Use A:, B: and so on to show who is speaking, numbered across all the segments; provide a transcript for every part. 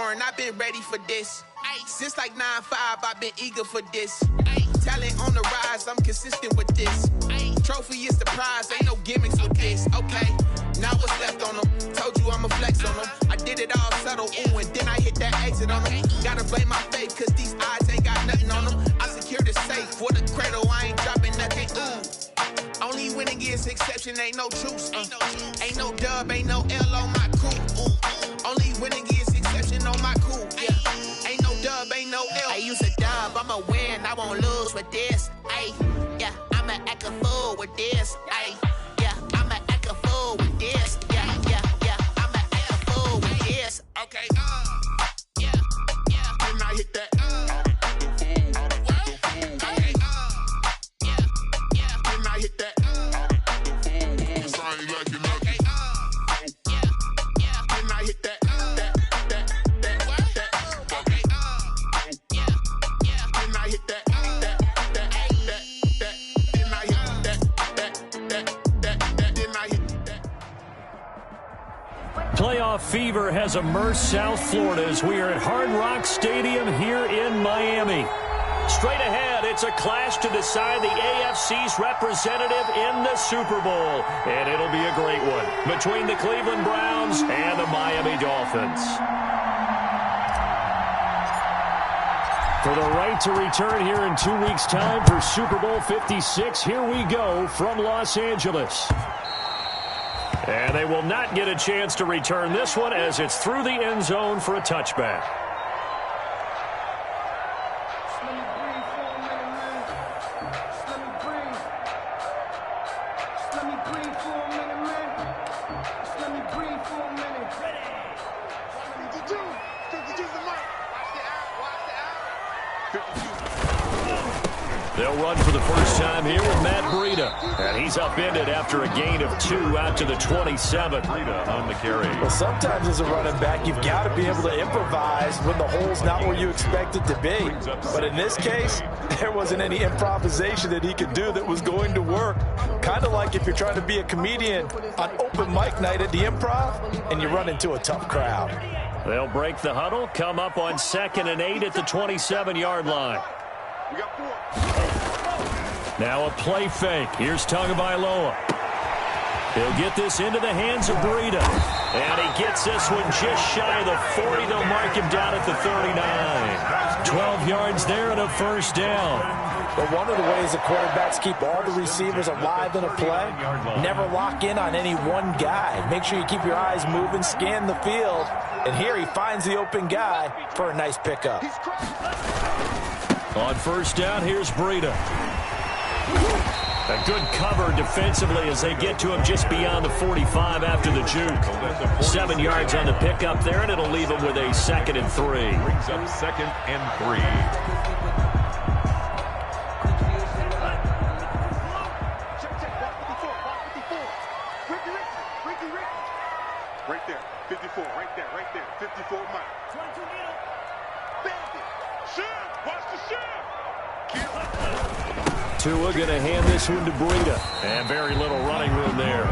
A: foreign, I've been ready for this. Since like 9-5, I've been eager for this. Talent on the rise, I'm consistent with this. Trophy is the prize, ain't no gimmicks with this. Okay, now what's left on them? Told you I'ma flex on them. I did it all subtle, ooh, and then I hit that exit on them. Gotta blame my faith, cause these odds ain't got nothing on them. I secure the safe for the cradle, I ain't dropping nothing, ooh. Only winning is exception, ain't no truce. Ain't no dub, ain't no L on my crew. Only winning is exception on my crew. Yeah. Ain't no dub, ain't no L. I use a dub, I'ma win, I won't lose with this. Ay, yeah, I'ma act a fool with this. Ay, yeah, I'ma act a fool with this. Yeah, I'ma act a fool with this. Okay, yeah, and I hit that.
B: Playoff fever has immersed South Florida as we are at Hard Rock Stadium here in Miami. Straight ahead, it's a clash to decide the AFC's representative in the Super Bowl. And it'll be a great one between the Cleveland Browns and the Miami Dolphins. For the right to return here in 2 weeks' time for Super Bowl 56, here we go from Los Angeles. And they will not get a chance to return this one as it's through the end zone for a touchback. They'll run for the first time here with Matt Breida. And he's upended after a gain of 2 out to the 27. Breida on the carry.
C: Well, sometimes as a running back, you've got to be able to improvise when the hole's not where you expect it to be. But in this case, there wasn't any improvisation that he could do that was going to work. Kind of like if you're trying to be a comedian on open mic night at the Improv and you run into a tough crowd.
B: They'll break the huddle, come up on 2nd and 8 at the 27-yard line.
D: We got 4.
B: Now a play fake. Here's Tagovailoa. He'll get this into the hands of Breida. And he gets this one just shy of the 40. They'll mark him down at the 39. 12 yards there and a first down.
C: But one of the ways the quarterbacks keep all the receivers alive in a play, never lock in on any one guy. Make sure you keep your eyes moving, scan the field. And here he finds the open guy for a nice pickup.
B: On first down, here's Breida. A good cover defensively as they get to him just beyond the 45 after the juke. 7 yards on the pickup there, and it'll leave him with a 2nd and 3.
D: Brings up 2nd and 3. Right there, 54, right there, 54 Mike. Watch the
B: Tua going to hand this one to Breida. And very little running room there.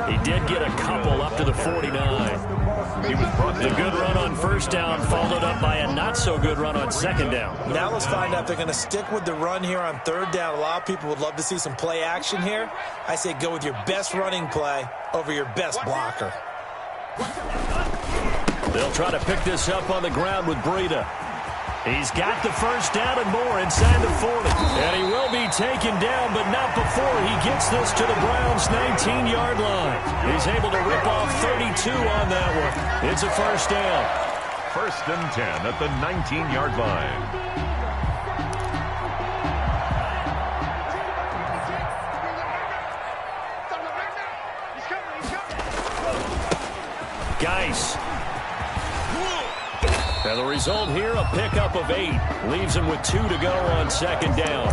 B: He did get a couple up to the 49. He was brought the good run on first down, followed up by a not-so-good run on 2nd down.
C: Now let's find out if they're going to stick with the run here on 3rd down. A lot of people would love to see some play action here. I say go with your best running play over your best blocker.
B: They'll try to pick this up on the ground with Breida. He's got the first down and more inside the 40. And he will be taken down, but not before he gets this to the Browns' 19-yard line. He's able to rip off 32 on that one. It's a first down.
D: 1st and 10 at the 19-yard line.
B: Geis. And the result here, a pickup of 8. Leaves him with 2 to go on 2nd down.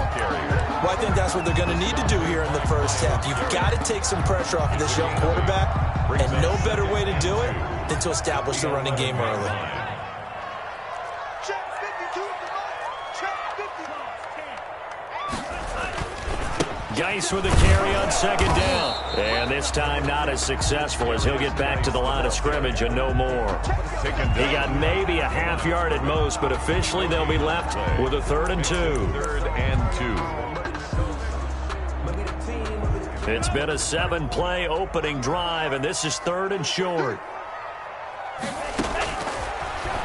C: Well, I think that's what they're going to need to do here in the first half. You've got to take some pressure off of this young quarterback, and no better way to do it than to establish the running game early.
B: Geis with the carry on second down. And this time not as successful as he'll get back to the line of scrimmage and no more. He got maybe a half yard at most, but officially they'll be left with a 3rd and 2.
E: 3rd and 2.
B: It's been a 7-play opening drive, and this is 3rd and short.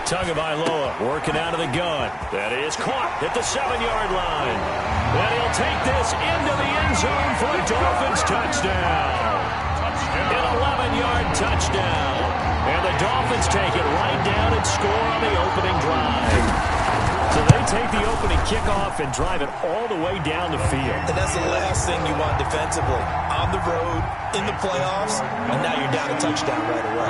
B: Tagovailoa working out of the gun. That is caught at the 7-yard line. And he'll take this into the end zone for a Dolphins touchdown. An 11-yard touchdown. And the Dolphins take it right down and score on the opening drive. So they take the opening kickoff and drive it all the way down the field.
C: And that's the last thing you want defensively. On the road, in the playoffs, and now you're down a touchdown right away.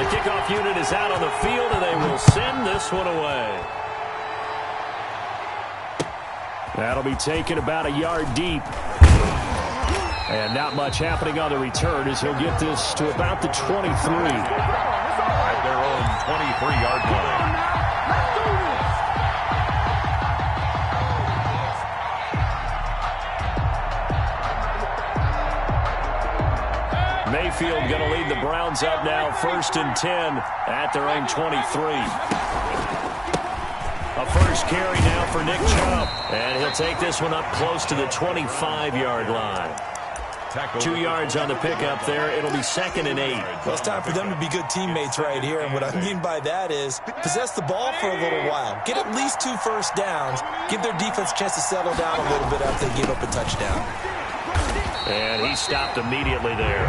B: The kickoff unit is out on the field, and they will send this one away. That'll be taken about a yard deep. And not much happening on the return as he'll get this to about the 23.
E: At their own 23-yard line.
B: Mayfield going to lead the Browns up now, 1st and 10 at their own 23. A first carry now for Nick Chubb. And he'll take this one up close to the 25-yard line. 2 yards on the pickup there. It'll be 2nd and 8.
C: Well, it's time for them to be good teammates right here. And what I mean by that is possess the ball for a little while. Get at least 2 first downs. Give their defense a chance to settle down a little bit after they give up a touchdown.
B: And he stopped immediately there.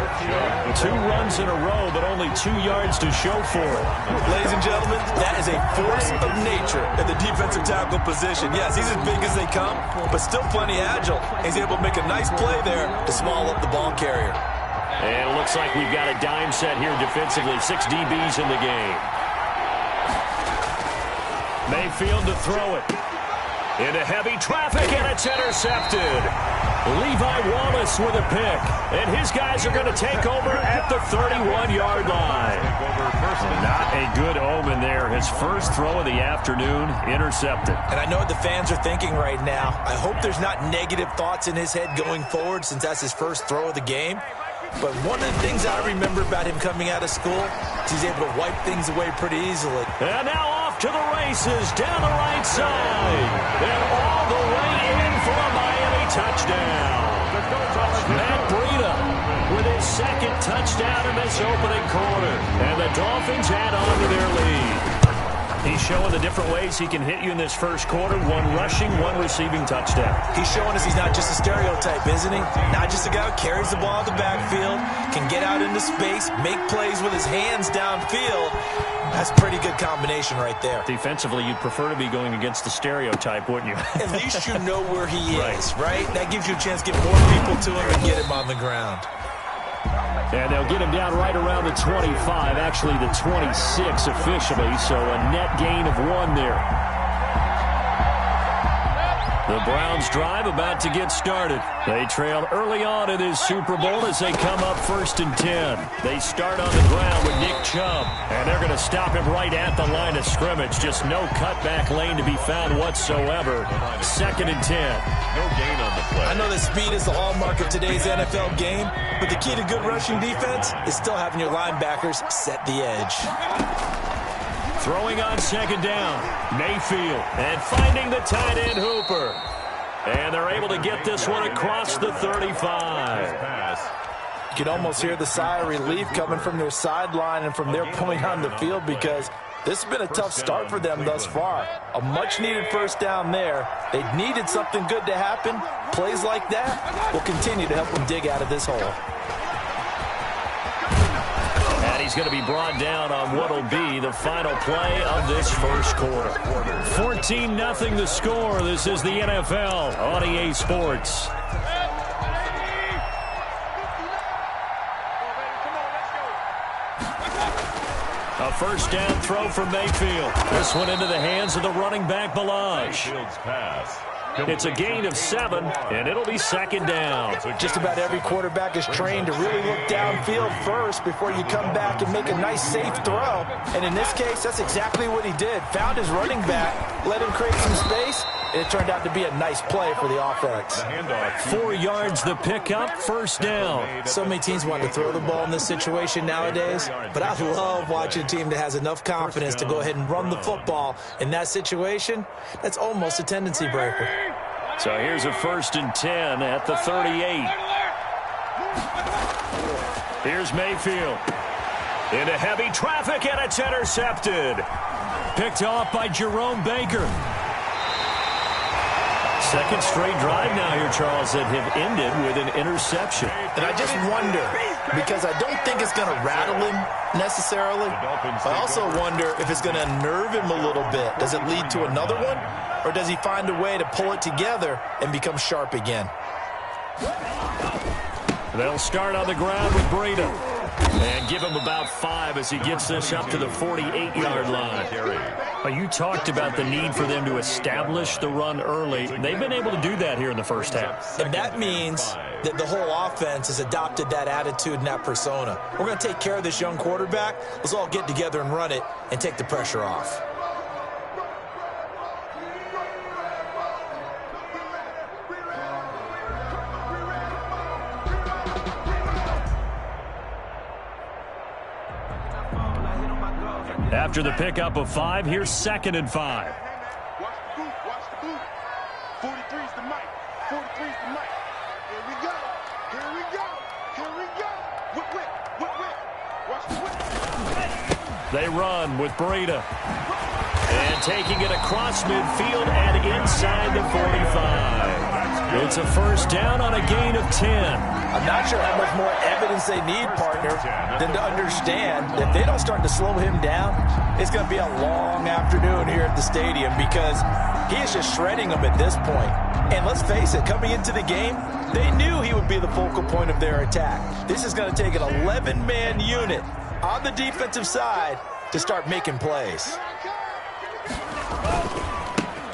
B: 2 runs in a row, but only 2 yards to show for it.
C: Ladies and gentlemen, that is a force of nature in the defensive tackle position. Yes, he's as big as they come, but still plenty agile. He's able to make a nice play there to small up the ball carrier.
B: And it looks like we've got a dime set here defensively. 6 DBs in the game. Mayfield to throw it. Into heavy traffic, and it's intercepted. Levi Wallace with a pick, and his guys are going to take over at the 31-yard line. Not a good omen there. His first throw of the afternoon intercepted.
C: And I know what the fans are thinking right now. I hope there's not negative thoughts in his head going forward since that's his first throw of the game. But one of the things I remember about him coming out of school is he's able to wipe things away pretty easily.
B: And now off to the races down the right side. And all the way in for a Miami touchdown. Matt Breida with his 2nd touchdown in this opening quarter. And the Dolphins add on to their lead. He's showing the different ways he can hit you in this first quarter. 1 rushing, 1 receiving touchdown.
C: He's showing us he's not just a stereotype, isn't he? Not just a guy who carries the ball in the backfield, can get out into space, make plays with his hands downfield. That's a pretty good combination right there.
B: Defensively, you'd prefer to be going against the stereotype, wouldn't you?
C: At least you know where he is, right? That gives you a chance to get more people to him and get him on the ground.
B: And they'll get him down right around the 25, actually the 26 officially, so a net gain of 1 there. The Browns drive about to get started. They trail early on in this Super Bowl as they come up 1st and 10. They start on the ground with Nick Chubb, and they're going to stop him right at the line of scrimmage. Just no cutback lane to be found whatsoever. 2nd and 10.
E: No gain on the play.
C: I know that speed is the hallmark of today's NFL game, but the key to good rushing defense is still having your linebackers set the edge.
B: Throwing on 2nd down, Mayfield, and finding the tight end Hooper. And they're able to get this one across the 35.
C: You can almost hear the sigh of relief coming from their sideline and from their point on the field because this has been a tough start for them thus far. A much-needed first down there. They needed something good to happen. Plays like that will continue to help them dig out of this hole.
B: And he's going to be brought down on what will be the final play of this first quarter. 14-0 the score. This is the NFL on EA Sports. A first down throw from Mayfield. This one into the hands of the running back, Balaj. It's a gain of 7, and it'll be 2nd down.
C: Just about every quarterback is trained to really look downfield first before you come back and make a nice, safe throw. And in this case, that's exactly what he did. Found his running back, let him create some space, and it turned out to be a nice play for the offense.
B: 4 yards the pickup, first down.
C: So many teams want to throw the ball in this situation nowadays, but I love watching a team that has enough confidence to go ahead and run the football. In that situation, that's almost a tendency breaker.
B: So here's a 1st and 10 at the 38. Here's Mayfield. Into heavy traffic, and it's intercepted. Picked off by Jerome Baker. Second straight drive now here, Charles, that have ended with an interception.
C: And I just wonder, because I don't think it's going to rattle him necessarily. I also wonder if it's going to unnerve him a little bit. Does it lead to another one? Or does he find a way to pull it together and become sharp again?
B: They'll start on the ground with Breida. And give him about 5 as he gets this up to the 48-yard line. Well, you talked about the need for them to establish the run early. They've been able to do that here in the first half.
C: And that means that the whole offense has adopted that attitude and that persona. We're going to take care of this young quarterback. Let's all get together and run it and take the pressure off.
B: After the pickup of 5, here's 2nd and 5.
D: Watch the boot, watch the boot. 43's the mic, 43's the mic. Here we go, here we go, here we go. Whip, whip, whip, whip. Watch the whip.
B: They run with Breida. And taking it across midfield and inside the 45. It's a 1st down on a gain of 10.
C: I'm not sure how much more evidence they need, partner, than to understand that if they don't start to slow him down, it's going to be a long afternoon here at the stadium because he is just shredding them at this point. And let's face it, coming into the game, they knew he would be the focal point of their attack. This is going to take an 11-man unit on the defensive side to start making plays.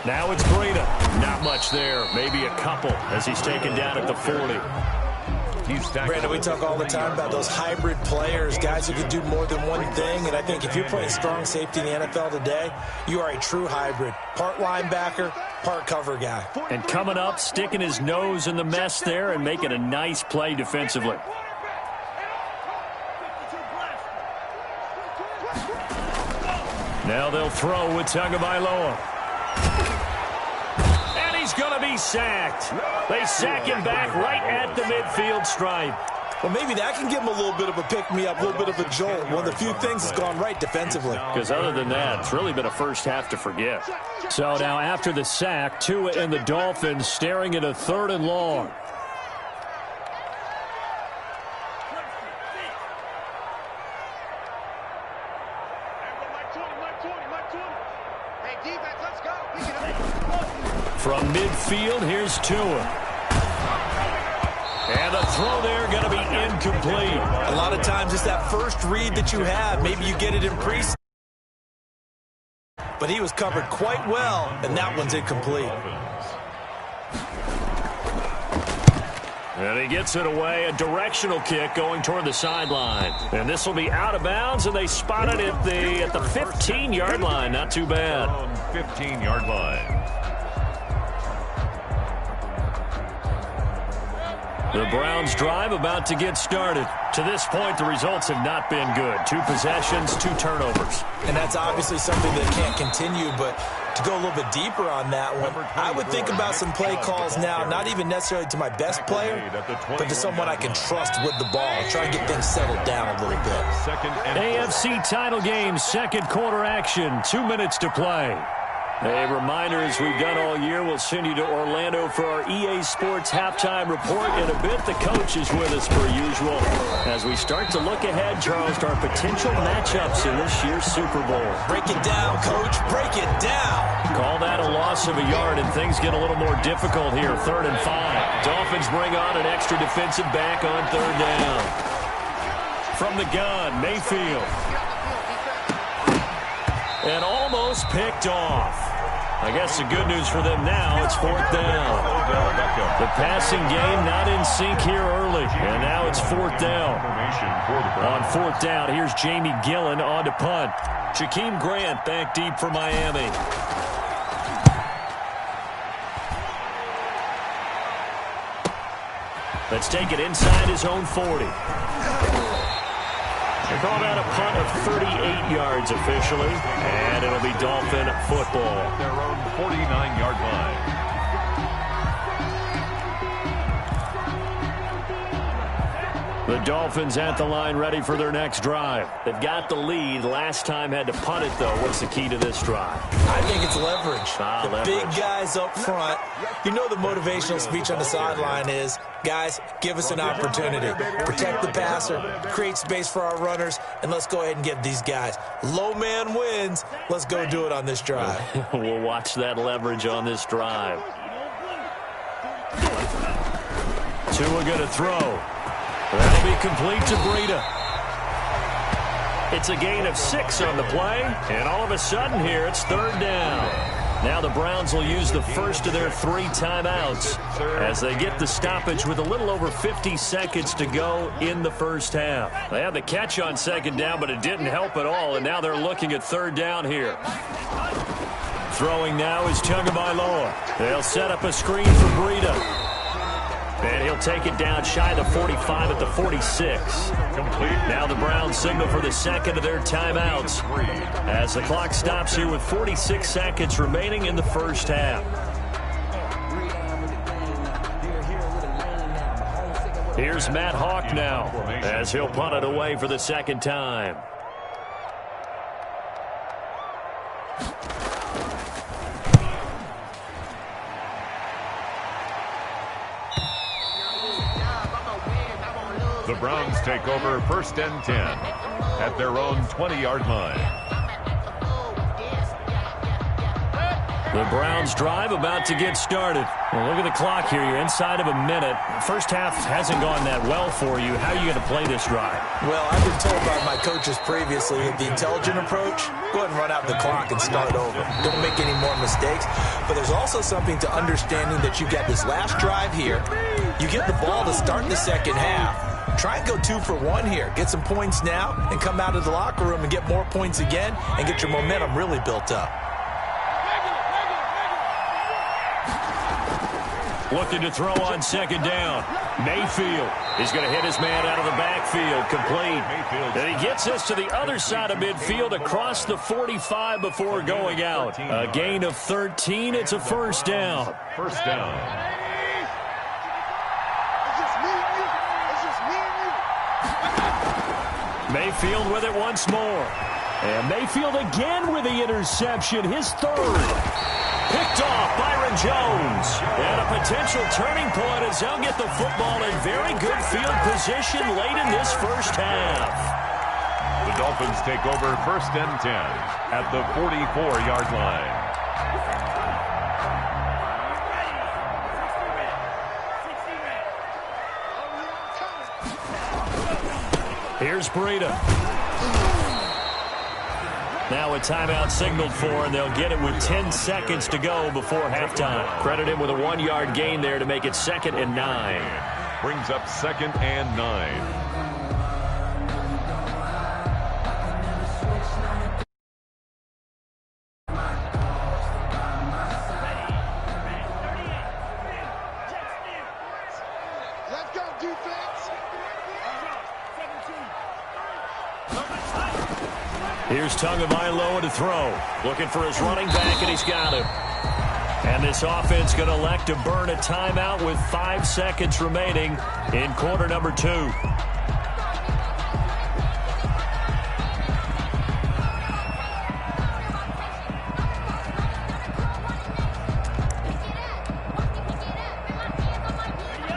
B: Now it's Breida. Not much there. Maybe a couple as he's taken down at the 40.
C: Brandon, we talk all the time about those hybrid players, guys who can do more than one thing. And I think if you're playing strong safety in the NFL today, you are a true hybrid. Part linebacker, part cover guy.
B: And coming up, sticking his nose in the mess there and making a nice play defensively. Now they'll throw with Tagovailoa. And he's going to be sacked. They sack him back right at the midfield stripe.
C: Well, maybe that can give him a little bit of a pick-me-up, a little bit of a jolt. One of the few things that's gone right defensively.
B: Because other than that, it's really been a first half to forget. So now after the sack, Tua and the Dolphins staring at a 3rd and long. From midfield, here's Tua. And the throw there going to be incomplete.
C: A lot of times it's that first read that you have. Maybe you get it in pre-snap. But he was covered quite well, and that one's incomplete.
B: And he gets it away, a directional kick going toward the sideline. And this will be out of bounds, and they spot it at the 15-yard line. Not too bad.
E: 15-yard line.
B: The Browns drive about to get started. To this point, the results have not been good. 2 possessions, 2 turnovers.
C: And that's obviously something that can't continue, but to go a little bit deeper on that one, I would think about some play calls now, not even necessarily to my best player, but to someone I can trust with the ball. Try and get things settled down a little bit.
B: AFC title game, 2nd quarter action, 2 minutes to play. A reminder, as we've done all year, we'll send you to Orlando for our EA Sports halftime report. In a bit, the coach is with us per usual. As we start to look ahead, Charles, to our potential matchups in this year's Super Bowl.
C: Break it down, Coach. Break it down.
B: Call that a loss of a yard, and things get a little more difficult here. 3rd and 5. Dolphins bring on an extra defensive back on 3rd down. From the gun, Mayfield. And almost picked off. I guess the good news for them now, it's 4th down. The passing game not in sync here early, and now it's 4th down. On 4th down, here's Jamie Gillen on to punt. Jakeem Grant back deep for Miami. Let's take it inside his own 40. They call that a punt of 38 yards officially, and it'll be Dolphin football.
E: Their own 49-yard line.
B: The Dolphins at the line ready for their next drive. They've got the lead. Last time had to punt it, though. What's the key to this drive?
C: I think it's leverage.
B: Leverage.
C: Big guys up front. You know the motivational speech on the sideline is, guys, give us an opportunity. Protect the passer, create space for our runners, and let's go ahead and get these guys. Low man wins. Let's go do it on this drive.
B: We'll watch that leverage on this drive. Tua going to throw. That'll be complete to Breida. It's a gain of 6 on the play, and all of a sudden here it's third down. Now the Browns will use the first of their 3 timeouts as they get the stoppage with a little over 50 seconds to go in the first half. They had the catch on second down, but it didn't help at all, and now they're looking at third down here. Throwing now is Tagovailoa. They'll set up a screen for Breida. And he'll take it down shy of the 45 at the 46.
E: Complete.
B: Now the Browns signal for the second of their timeouts as the clock stops here with 46 seconds remaining in the first half. Here's Matt Hawk now as he'll punt it away for the second time.
E: The Browns take over first and 10 at their own 20-yard line.
B: The Browns drive about to get started. Well, look at the clock here. You're inside of a minute. First half hasn't gone that well for you. How are you going to play this drive?
C: Well, I've been told by my coaches previously that the intelligent approach, go ahead and run out the clock and start over. Don't make any more mistakes. But there's also something to understanding that you got this last drive here. You get the ball to start the second half. Try and go 2 for 1 here. Get some points now and come out of the locker room and get more points again and get your momentum really built up.
B: Looking to throw on second down. Mayfield is going to hit his man out of the backfield. Complete. And he gets us to the other side of midfield across the 45 before going out. A gain of 13. It's a first down.
E: First down.
B: Mayfield with it once more. And Mayfield again with the interception, his third. Picked off Byron Jones. And a potential turning point as they'll get the football in very good field position late in this first half.
E: The Dolphins take over first and 10 at the 44-yard line.
B: Here's Breida. Now a timeout signaled for, and they'll get it with 10 seconds to go before halftime. Credit him with a 1-yard gain there to make it 2nd and 9.
E: Brings up 2nd and 9.
B: Here's Tagovailoa to throw. Looking for his running back, and he's got him. And this offense going to elect to burn a timeout with 5 seconds remaining in quarter number 2.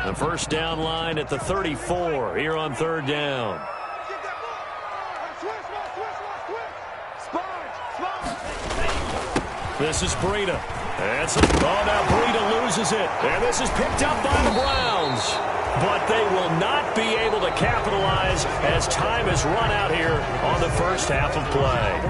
B: The first down line at the 34 here on third down. This is Breida. Now Breida loses it. And this is picked up by the Browns. But they will not be able to capitalize as time has run out here on the first half of play.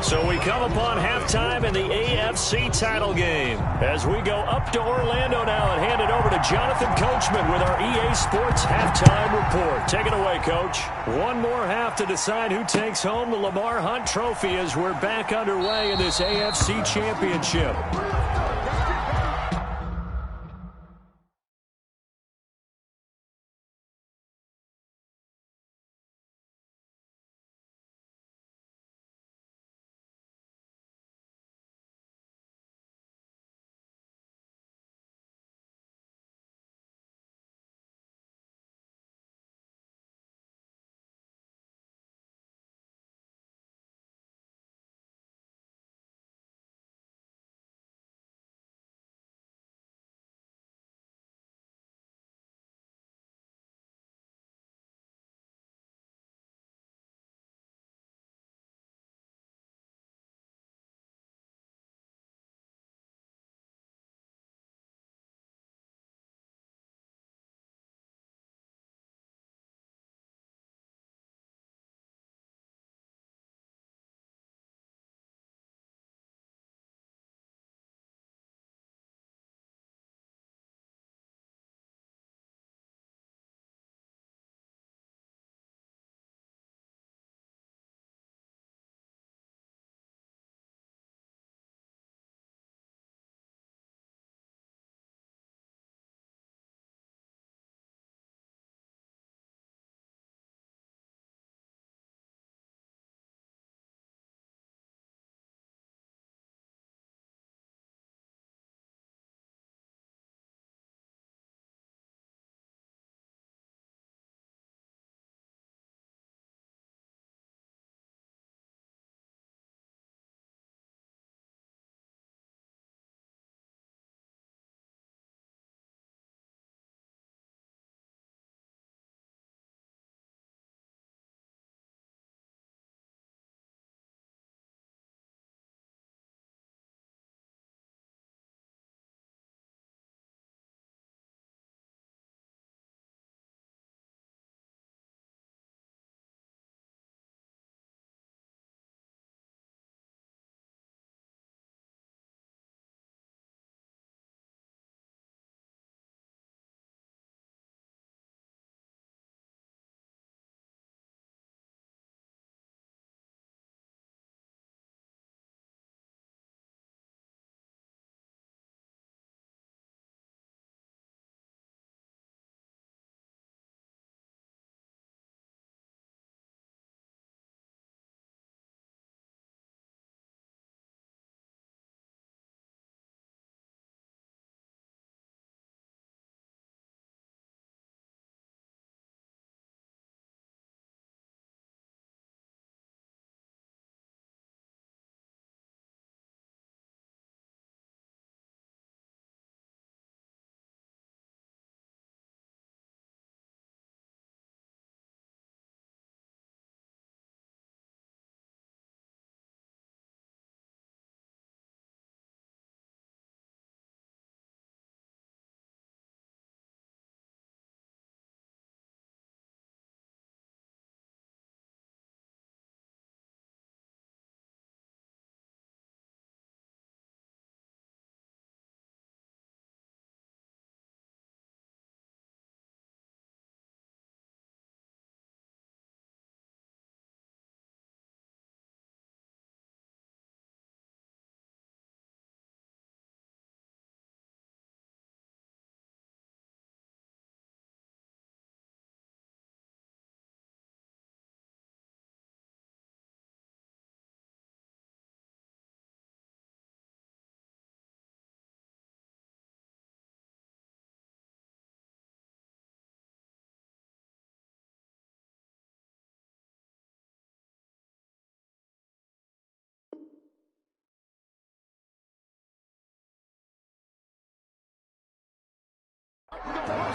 B: So we come upon halftime in the AFC title game as we go up to Orlando now and hand it over to Jonathan Coachman with our EA Sports halftime report. Take it away, Coach. One more half to decide who takes home the Lamar Hunt Trophy as we're back underway in this AFC Championship.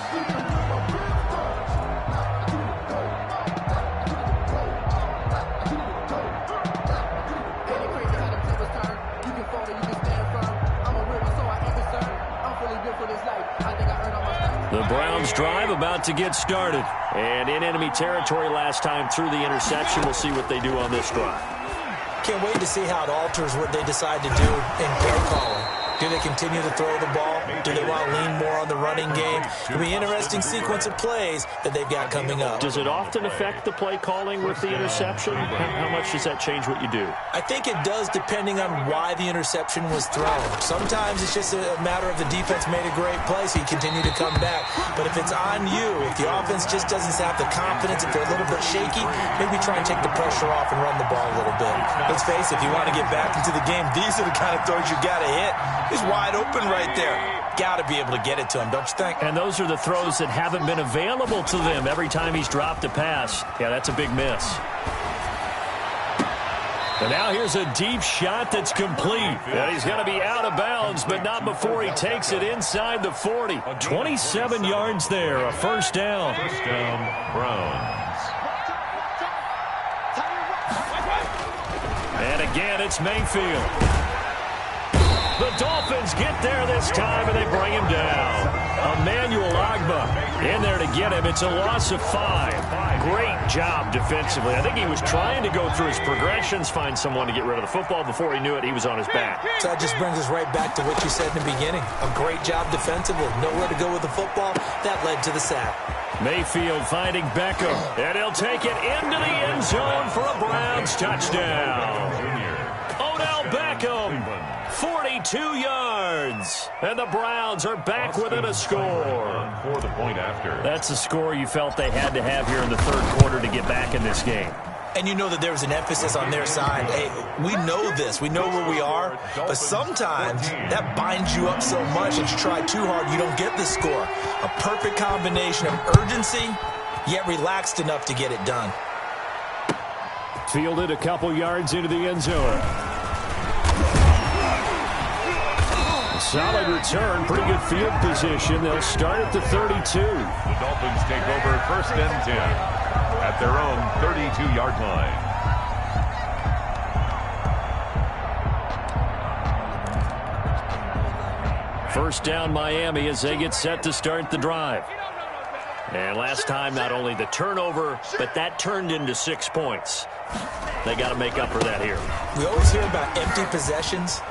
B: The Browns drive about to get started. And in enemy territory last time through the interception. We'll see what they do on this drive.
C: Can't wait to see how it alters what they decide to do in play calling. Do they continue to throw the ball? Do they want to lean more on the running game? It'll be an interesting sequence of plays that they've got coming up.
B: Does it often affect the play calling with the interception? How much does that change what you do?
C: I think it does depending on why the interception was thrown. Sometimes it's just a matter of the defense made a great play, so you continue to come back. But if it's on you, if the offense just doesn't have the confidence, if they're a little bit shaky, maybe try and take the pressure off and run the ball a little bit. Let's face it, if you want to get back into the game, these are the kind of throws you got to hit. He's wide open right there. Got to be able to get it to him, don't you think?
B: And those are the throws that haven't been available to them every time he's dropped a pass. Yeah, that's a big miss. And now here's a deep shot that's complete. And he's going to be out of bounds, but not before he takes it inside the 40. 27 yards there, a first down.
E: First down, Browns.
B: And again, it's Mayfield. The Dolphins get there this time, and they bring him down. Emmanuel Ogbah in there to get him. It's a loss of 5. Great job defensively. I think he was trying to go through his progressions, find someone to get rid of the football. Before he knew it, he was on his back.
C: So that just brings us right back to what you said in the beginning. A great job defensively. Nowhere to go with the football. That led to the sack.
B: Mayfield finding Beckham, and he'll take it into the end zone for a Browns touchdown. Odell Beckham, 42 yards, and the Browns are back within a score.
E: For the point after.
B: That's a score you felt they had to have here in the third quarter to get back in this game.
C: And you know that there was an emphasis on their side. Hey, we know this. We know where we are. But sometimes that binds you up so much that you try too hard, you don't get the score. A perfect combination of urgency, yet relaxed enough to get it done.
B: Fielded a couple yards into the end zone. Solid return, pretty good field position. They'll start at the 32.
E: The Dolphins take over first and 10 at their own 32-yard line.
B: First down Miami as they get set to start the drive. And last time, not only the turnover, but that turned into 6 points. They got to make up for that here.
C: We always hear about empty possessions,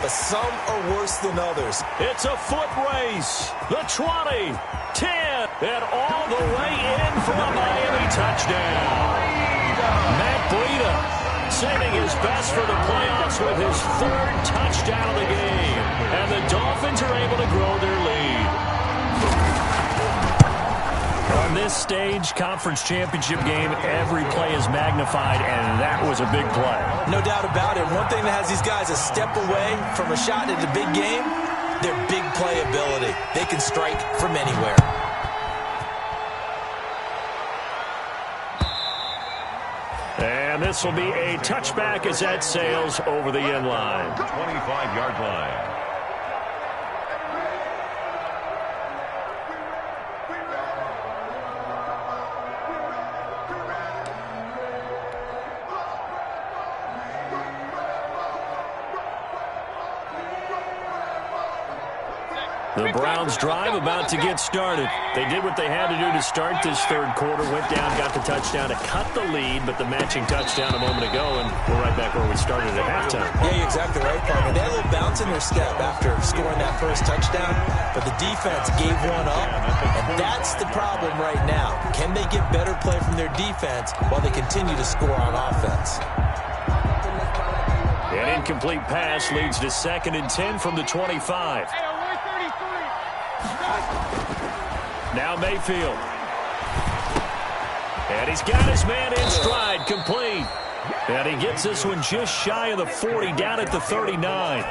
C: but some are worse than others.
B: It's a foot race. The 20, 10, and all the way in for a Miami touchdown. Matt Breida saving his best for the playoffs with his 3rd touchdown of the game. And the Dolphins are able to grow their lead. On this stage, conference championship game, every play is magnified, and that was a big play.
C: No doubt about it. One thing that has these guys a step away from a shot at the big game, their big play ability. They can strike from anywhere.
B: And this will be a touchback as that sails over the end line.
E: 25-yard line.
B: The Browns drive about to get started. They did what they had to do to start this third quarter, went down, got the touchdown to cut the lead, but the matching touchdown a moment ago, and we're right back where we started at halftime.
C: Yeah, you're exactly right, partner. They had a little bounce in their step after scoring that first touchdown, but the defense gave one up, and that's the problem right now. Can they get better play from their defense while they continue to score on offense?
B: An incomplete pass leads to 2nd and 10 from the 25. Now Mayfield. And he's got his man in stride, complete. And he gets this one just shy of the 40, down at the 39.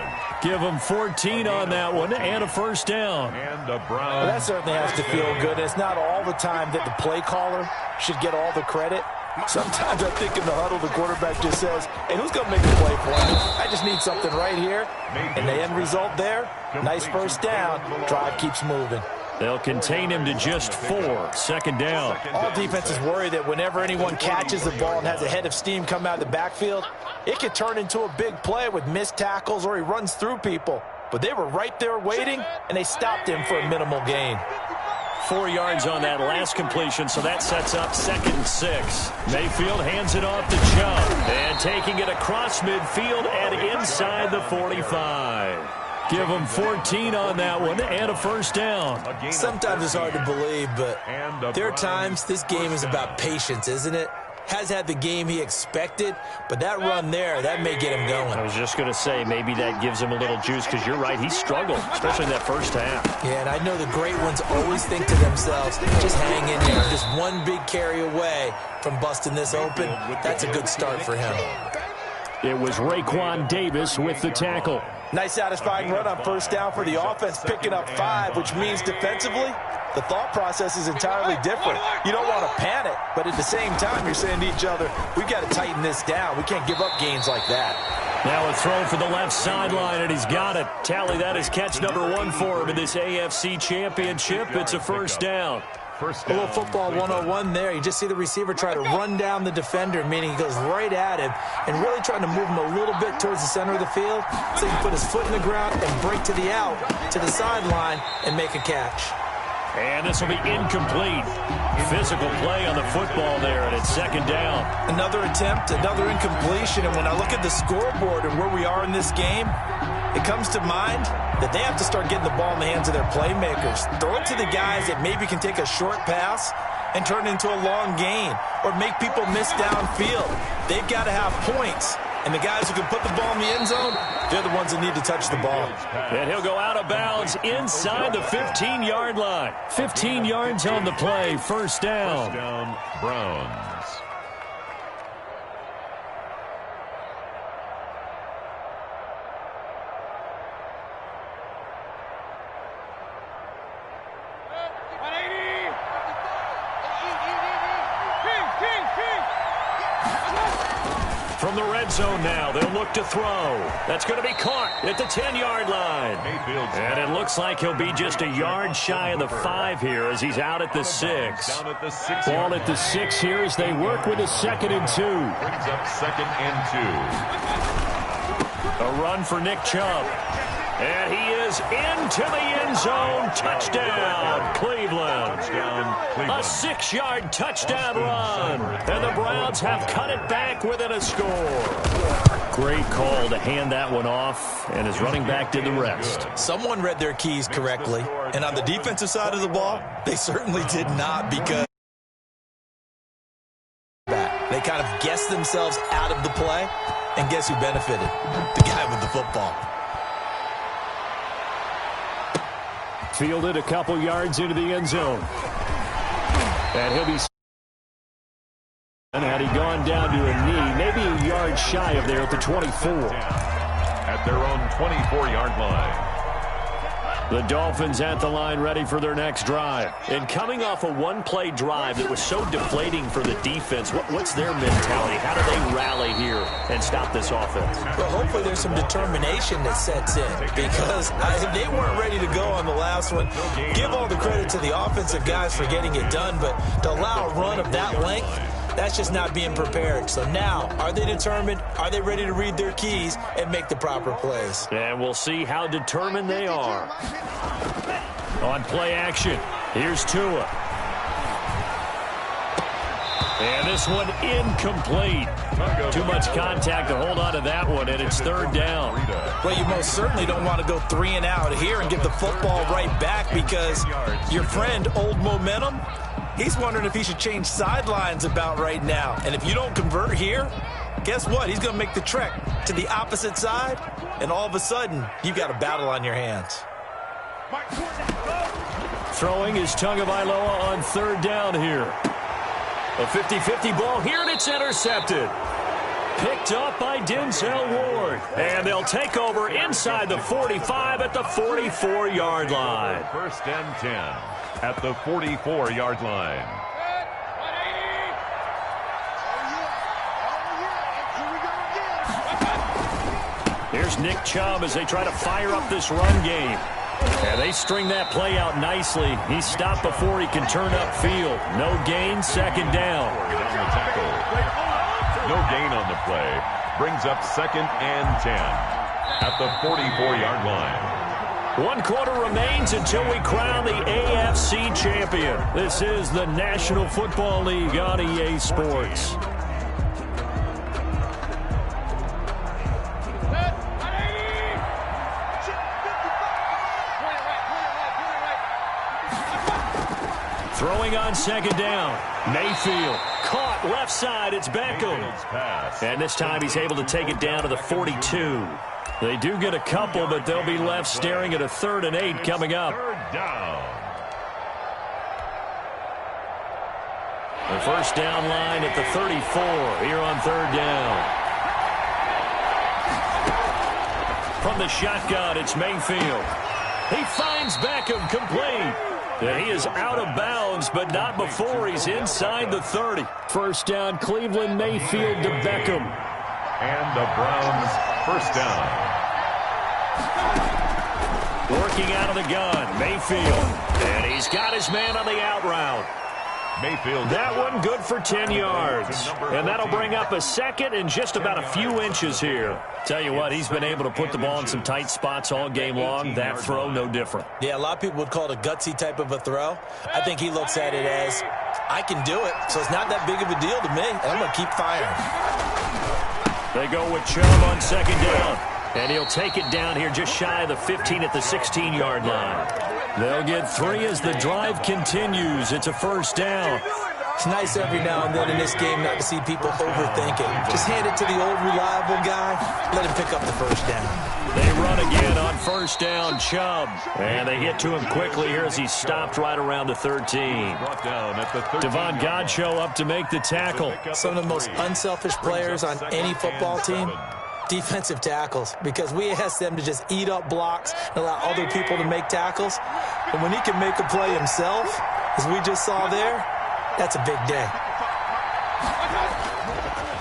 B: Give him 14 on that one and a first down.
E: And the Browns.
C: Well, that certainly has to feel good. It's not all the time that the play caller should get all the credit. Sometimes I think in the huddle, the quarterback just says, hey, who's going to make the play for me? I just need something right here. And the end result there, nice first down. Drive keeps moving.
B: They'll contain him to just 4. Second down.
C: All defenses worry that whenever anyone catches the ball and has a head of steam come out of the backfield, it could turn into a big play with missed tackles or he runs through people. But they were right there waiting, and they stopped him for a minimal gain.
B: 4 yards on that last completion, so that sets up 2nd and 6. Mayfield hands it off to Chubb, and taking it across midfield and inside the 45. Give them 14 on that one and a first down.
F: Sometimes it's hard to believe, but there are times this game is about patience, isn't it? Has had the game he expected, but that run there, that may get him going.
B: I was just going to say, maybe that gives him a little juice, because you're right, he struggled, especially in that first half.
F: Yeah, and I know the great ones always think to themselves, just hang in there. Just one big carry away from busting this open. That's a good start for him.
B: It was Raekwon Davis with the tackle.
C: Nice satisfying run on first down for the offense, picking up 5, which means defensively, the thought process is entirely different. You don't want to panic, but at the same time, you're saying to each other, we've got to tighten this down. We can't give up gains like that.
B: Now a throw for the left sideline, and he's got it. Tally, that is catch number 1 for him in this AFC Championship. It's a first down.
F: A little football 101 there. You just see the receiver try to run down the defender, meaning he goes right at him and really trying to move him a little bit towards the center of the field so he can put his foot in the ground and break to the out, to the sideline, and make a catch.
B: And this will be incomplete. Physical play on the football there, and it's second down.
C: Another attempt, another incompletion, and when I look at the scoreboard and where we are in this game, it comes to mind that they have to start getting the ball in the hands of their playmakers. Throw it to the guys that maybe can take a short pass and turn it into a long gain or make people miss downfield. They've got to have points. And the guys who can put the ball in the end zone, they're the ones that need to touch the ball.
B: And he'll go out of bounds inside the 15-yard line. 15 yards on the play, first down.
E: First down, Browns.
B: From the red zone now, they'll look to throw. That's going to be caught at the 10-yard line. And it looks like he'll be just a yard shy of the 5 here as he's out at the 6. Ball at the 6 here as they work with a 2nd and 2.
E: Brings up 2nd and 2.
B: A run for Nick Chubb. And he is into the end zone. Touchdown, Cleveland. A 6-yard touchdown run. And the Browns have cut it back within a score. Great call to hand that one off, and his running back did the rest.
F: Someone read their keys correctly, and on the defensive side of the ball, they certainly did not, because they kind of guessed themselves out of the play, and guess who benefited? The guy with the football.
B: Fielded a couple yards into the end zone. And he'll be... And had he gone down to a knee, maybe a yard shy of there at the 24.
E: At their own 24-yard line.
B: The Dolphins at the line ready for their next drive. And coming off a one-play drive that was so deflating for the defense, what's their mentality? How do they rally here and stop this offense?
F: Well, hopefully there's some determination that sets in, because they weren't ready to go on the last one. Give all the credit to the offensive guys for getting it done, but to allow a run of that length, that's just not being prepared. So now, are they determined? Are they ready to read their keys and make the proper plays?
B: And we'll see how determined they are. On play action, here's Tua. And this one incomplete. Too much contact to hold on to that one, and it's third down.
F: Well, you most certainly don't want to go 3 and out here and give the football right back, because your friend, Old Momentum, he's wondering if he should change sidelines about right now. And if you don't convert here, guess what? He's going to make the trek to the opposite side, and all of a sudden, you've got a battle on your hands.
B: Throwing is Tagovailoa on third down here. A 50-50 ball here, and it's intercepted. Picked up by Denzel Ward. And they'll take over inside the 45 at the 44-yard line.
E: First and 10 at the 44-yard line.
B: Here's Nick Chubb as they try to fire up this run game. And they string that play out nicely. He stopped before he can turn upfield. No gain, second down.
E: On the tackle. No gain on the play. Brings up 2nd and 10 at the 44-yard line.
B: 1 quarter remains until we crown the AFC champion. This is the National Football League on EA Sports. Throwing on second down. Mayfield caught left side. It's Beckham. And this time he's able to take it down to the 42. They do get a couple, but they'll be left staring at a 3rd and 8 coming up.
E: Third down.
B: The first down line at the 34 here on 3rd down. From the shotgun, it's Mayfield. He finds Beckham complete. He is out of bounds, but not before he's inside the 30. First down, Cleveland, Mayfield to Beckham.
E: And the Browns first down.
B: Working out of the gun, Mayfield. And he's got his man on the out route.
E: Mayfield.
B: That one good for 10 yards. And that'll bring up a second and just about a few inches here. Tell you what, he's been able to put the ball in some tight spots all game long. That throw, no different.
F: Yeah, a lot of people would call it a gutsy type of a throw. I think he looks at it as, I can do it, so it's not that big of a deal to me, and I'm going to keep firing.
B: They go with Chubb on second down. And he'll take it down here just shy of the 15 at the 16-yard line. They'll get 3 as the drive continues. It's a first down.
F: It's nice every now and then in this game not to see people overthink it. Just hand it to the old reliable guy. Let him pick up the first down.
B: They run again on first down, Chubb. And they get to him quickly here as he stopped right around the 13. Devon Godchaux up to make the tackle.
F: Some of the most unselfish players on any football team, defensive tackles, because we ask them to just eat up blocks and allow other people to make tackles. And when he can make a play himself, as we just saw there, that's a big day.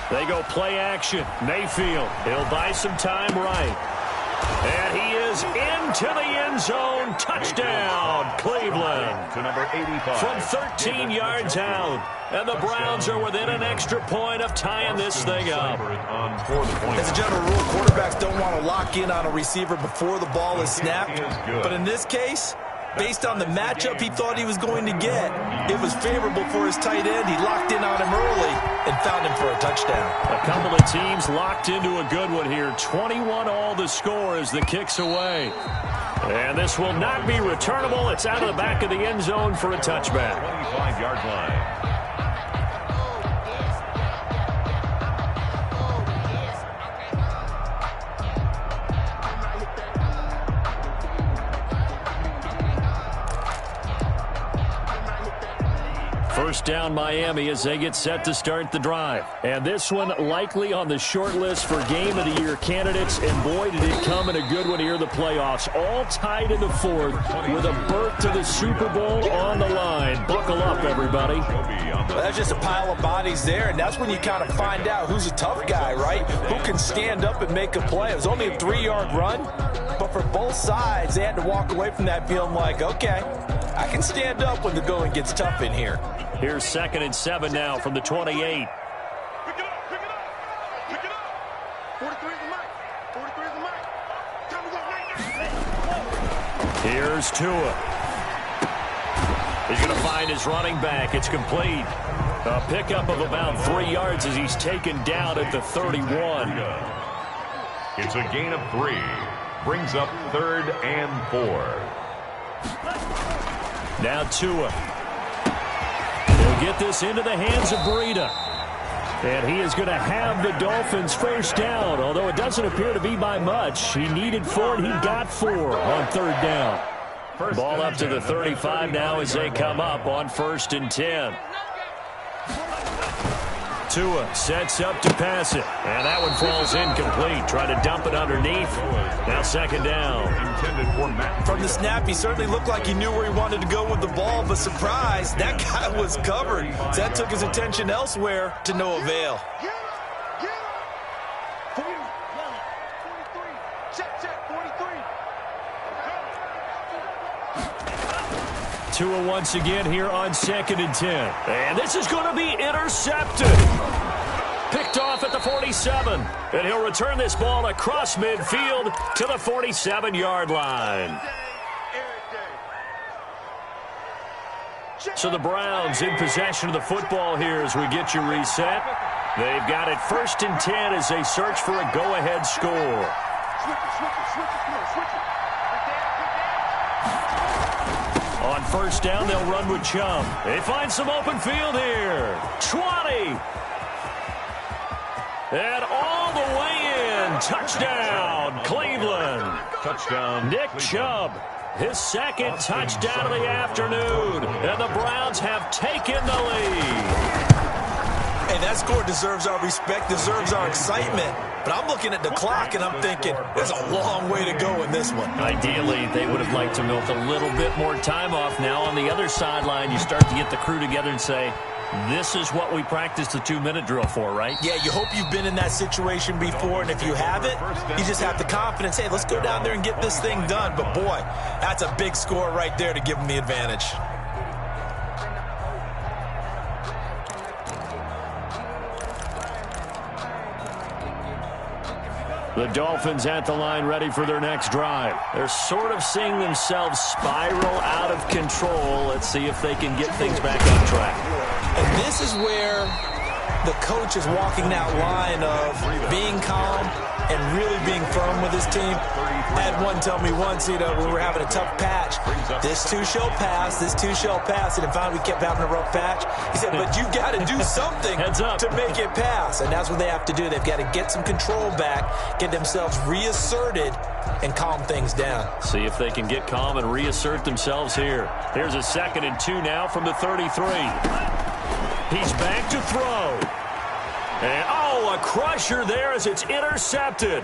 B: They go play action. Mayfield, he'll buy some time right. And he is into the end zone. Touchdown, Cleveland.
E: To number 85.
B: From 13 yards out. And the Browns are within an extra point of tying this thing up.
F: As a general rule, quarterbacks don't want to lock in on a receiver before the ball is snapped. But in this case, based on the matchup he thought he was going to get, it was favorable for his tight end. He locked in on him early and found him for a touchdown.
B: A couple of teams locked into a good one here. 21-all the score as the kick's away. And this will not be returnable. It's out of the back of the end zone for a touchback.
E: 25-yard line.
B: First down Miami as they get set to start the drive. And this one likely on the short list for Game of the Year candidates. And boy, did it come in a good one here, the playoffs. All tied in the fourth with a berth to the Super Bowl on the line. Buckle up, everybody.
F: Well, that's just a pile of bodies there, and that's when you kind of find out who's a tough guy, right? Who can stand up and make a play. It was only a 3-yard run, but for both sides, they had to walk away from that feeling like, okay, I can stand up when the going gets tough in here.
B: Here's 2nd and 7 now from the 28.
D: Pick it up, pick it up, pick it up. 43 is the mic. 43 is the mic. Time to go.
B: Here's Tua. He's going to find his running back. It's complete. A pickup of about 3 yards as he's taken down at the 31.
E: It's a gain of 3. Brings up 3rd and 4.
B: Now Tua. He'll get this into the hands of Breida. And he is going to have the Dolphins first down, although it doesn't appear to be by much. He needed 4, and he got 4 on 3rd down. Ball up to the 35 now as they come up on 1st and 10. Tua sets up to pass it. And that one falls incomplete. Try to dump it underneath. Now 2nd down.
F: From the snap, he certainly looked like he knew where he wanted to go with the ball, but surprise, that guy was covered. So that took his attention elsewhere to no avail.
D: Get up, get up. 43. Check, 43.
B: to it once again here on 2nd and 10. And this is going to be intercepted. Picked off at the 47. And he'll return this ball across midfield to the 47-yard line. So the Browns in possession of the football here as we get you reset. They've got it 1st and 10 as they search for a go-ahead score. On 1st down, they'll run with Chubb. They find some open field here. 20. And all the way in. Touchdown, Cleveland.
E: Touchdown,
B: Nick Chubb. His 2nd touchdown of the afternoon. And the Browns have taken the lead.
F: Hey, that score deserves our respect, deserves our excitement. But I'm looking at the clock, and I'm thinking, there's a long way to go in this one.
B: Ideally, they would have liked to milk a little bit more time off. Now, on the other sideline, you start to get the crew together and say, this is what we practiced the 2-minute drill for, right?
F: Yeah, you hope you've been in that situation before, and if you haven't, you just have the confidence, hey, let's go down there and get this thing done. But, boy, that's a big score right there to give them the advantage.
B: The Dolphins at the line ready for their next drive. They're sort of seeing themselves spiral out of control. Let's see if they can get things back on track.
F: And this is where the coach is walking that line of being calm and really being firm with his team. I had one tell me once, we were having a tough patch. This too shall pass, this too shall pass. And finally we kept having a rough patch. He said, but you got to do something to make it pass. And that's what they have to do. They've got to get some control back, get themselves reasserted, and calm things down.
B: See if they can get calm and reassert themselves here. Here's a 2nd and 2 now from the 33. He's back to throw. And, a crusher there as it's intercepted.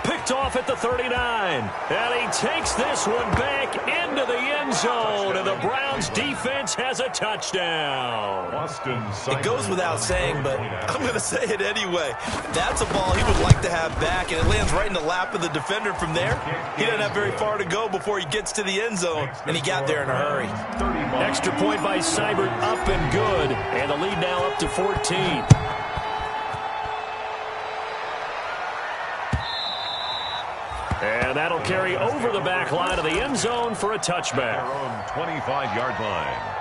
B: Picked off at the 39. And he takes this one back into the end zone. And the Browns defense has a touchdown.
F: It goes without saying, but I'm going to say it anyway. That's a ball he would like to have back, and it lands right in the lap of the defender from there. He doesn't have very far to go before he gets to the end zone, and he got there in a hurry.
B: Extra point by Seibert, up and good. And the lead now up to 14. And that'll carry over the back line of the end zone for a touchback.
E: 25-yard line.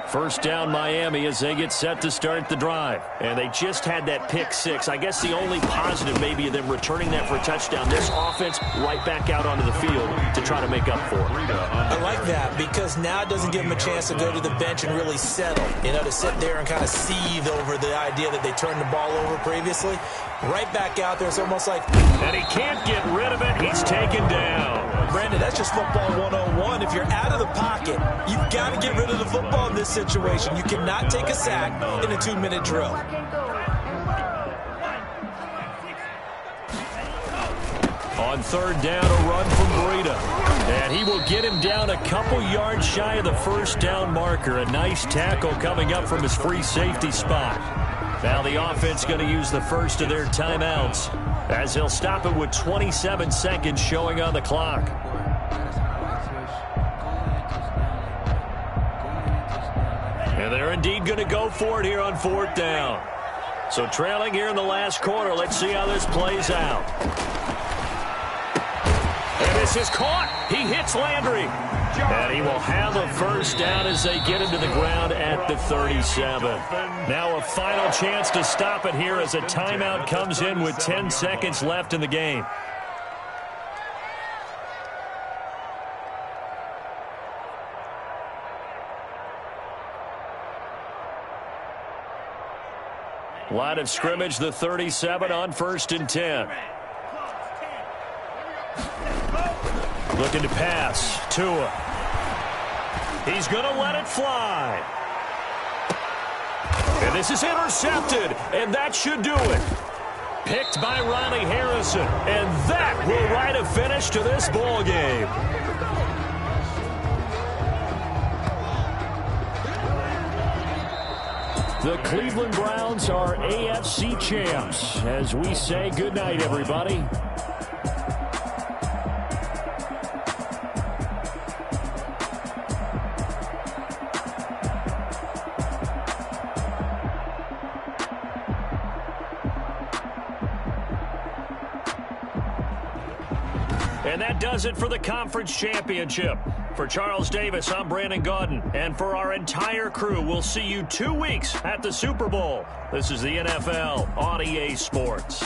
B: 1st down Miami as they get set to start the drive. And they just had that pick 6. I guess the only positive maybe of them returning that for a touchdown. This offense right back out onto the field to try to make up for it.
F: I like that because now it doesn't give them a chance to go to the bench and really settle. To sit there and kind of seethe over the idea that they turned the ball over previously. Right back out there, it's almost like...
B: And he can't get rid of it. He's taken down.
F: Brandon, that's just football 101. If you're out of the pocket, you've got to get rid of the football in this situation. You cannot take a sack in a 2-minute drill.
B: On 3rd down, a run from Breida. And he will get him down a couple yards shy of the 1st down marker. A nice tackle coming up from his free safety spot. Now the offense going to use the first of their timeouts as they'll stop it with 27 seconds showing on the clock. And they're indeed going to go for it here on 4th down. So trailing here in the last quarter. Let's see how this plays out. And this is caught. He hits Landry. And he will have a 1st down as they get into the ground at the 37. Now a final chance to stop it here as a timeout comes in with 10 seconds left in the game. Line of scrimmage, the 37 on 1st and 10. Looking to pass. Tua. He's going to let it fly. And this is intercepted, and that should do it. Picked by Ronnie Harrison, and that will write a finish to this ball game. The Cleveland Browns are AFC champs as we say goodnight, everybody. And that does it for the conference championship. For Charles Davis, I'm Brandon Gaudin. And for our entire crew, we'll see you 2 weeks at the Super Bowl. This is the NFL on EA Sports.